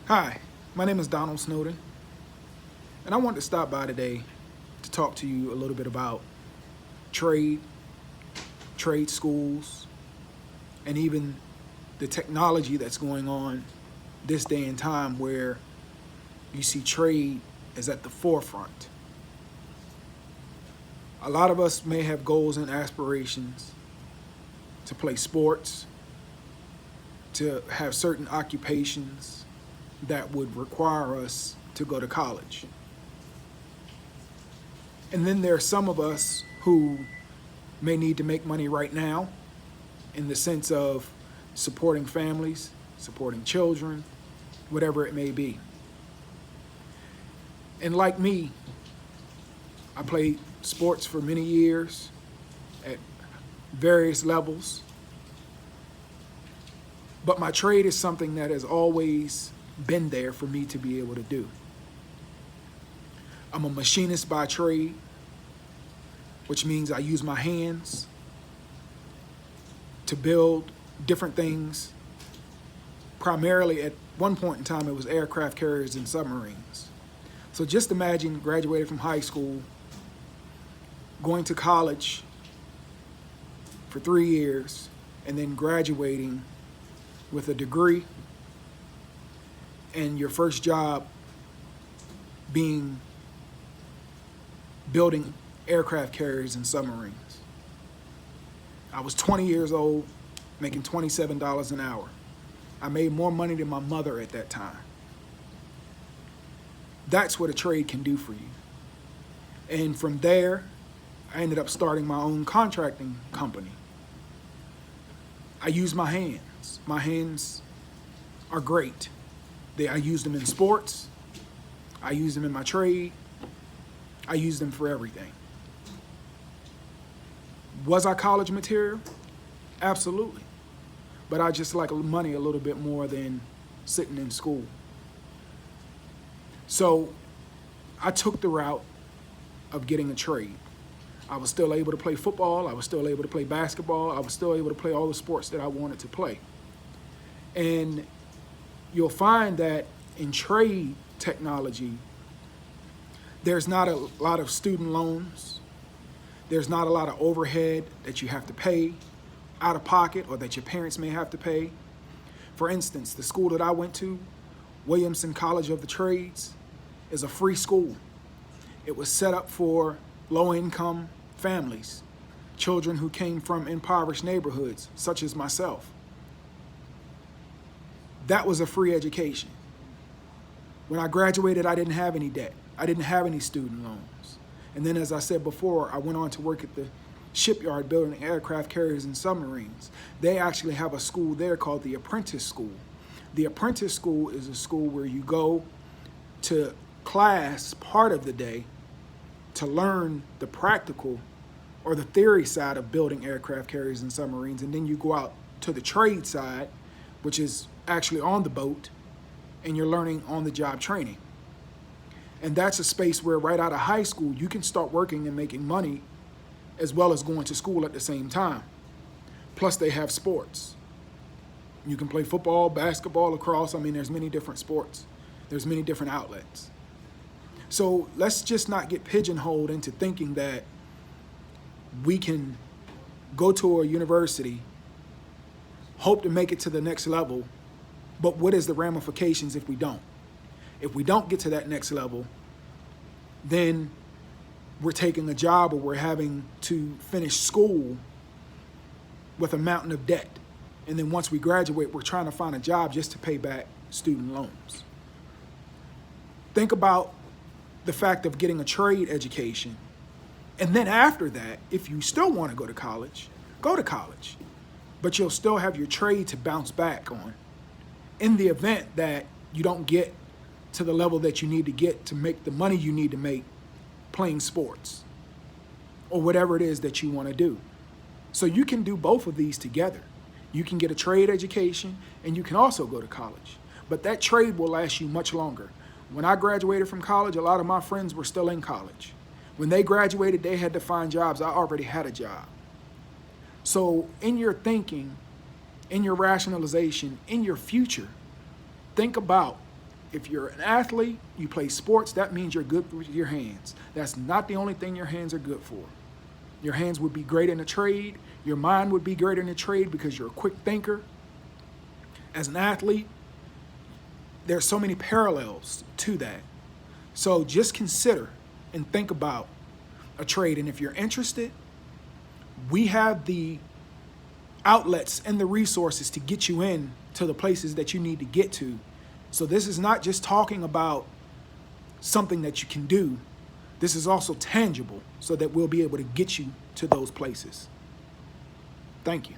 Hi, my name is Donald Snowden, and I wanted to stop by today to talk to you a little bit about trade, trade schools, and even the technology that's going on this day and time where you see trade is at the forefront. A lot of us may have goals and aspirations to play sports, to have certain occupations that would require us to go to college. And then there are some of us who may need to make money right now in the sense of supporting families, supporting children, whatever it may be. And like me, I played sports for many years at various levels. But my trade is something that has always been there for me to be able to do. I'm a machinist by trade, which means I use my hands to build different things. Primarily at one point in time, it was aircraft carriers and submarines. So just imagine graduating from high school, going to college for 3 years, and then graduating with a degree, and your first job being building aircraft carriers and submarines. I was 20 years old, making $27 an hour. I made more money than my mother at that time. That's what a trade can do for you. And from there, I ended up starting my own contracting company. I use my hands. My hands are great. I use them in sports. I use them in my trade. I use them for everything. Was I college material? Absolutely. But I just like money a little bit more than sitting in school. So I took the route of getting a trade. I was still able to play football. I was still able to play basketball. I was still able to play all the sports that I wanted to play. And you'll find that in trade technology, there's not a lot of student loans. There's not a lot of overhead that you have to pay out of pocket or that your parents may have to pay. For instance, the school that I went to, Williamson College of the Trades, is a free school. It was set up for low-income families, children who came from impoverished neighborhoods, such as myself. That was a free education. When I graduated, I didn't have any debt. I didn't have any student loans. And then, as I said before, I went on to work at the shipyard building aircraft carriers and submarines. They actually have a school there called the Apprentice School. The Apprentice School is a school where you go to class part of the day to learn the practical or the theory side of building aircraft carriers and submarines, and then you go out to the trade side, which is actually on the boat, and you're learning on-the-job training. And that's a space where right out of high school, you can start working and making money as well as going to school at the same time. Plus they have sports. You can play football, basketball, lacrosse. I mean, there's many different sports. There's many different outlets. So let's just not get pigeonholed into thinking that we can go to a university, hope to make it to the next level, but what is the ramifications if we don't? If we don't get to that next level, then we're taking a job or we're having to finish school with a mountain of debt. And then once we graduate, we're trying to find a job just to pay back student loans. Think about the fact of getting a trade education. And then after that, if you still want to go to college, go to college. But you'll still have your trade to bounce back on in the event that you don't get to the level that you need to get to make the money you need to make playing sports or whatever it is that you want to do. So you can do both of these together. You can get a trade education and you can also go to college. But that trade will last you much longer. When I graduated from college, a lot of my friends were still in college. When they graduated, they had to find jobs. I already had a job. So in your thinking, in your rationalization, in your future, think about If you're an athlete, you play sports, that means you're good with your hands. That's not the only thing your hands are good for. Your hands would be great in a trade. Your mind would be great in a trade because you're a quick thinker. As an athlete, there's so many parallels to that. So just consider and think about a trade. And if you're interested, we have the outlets and the resources to get you in to the places that you need to get to. So this is not just talking about something that you can do. This is also tangible so that we'll be able to get you to those places. Thank you.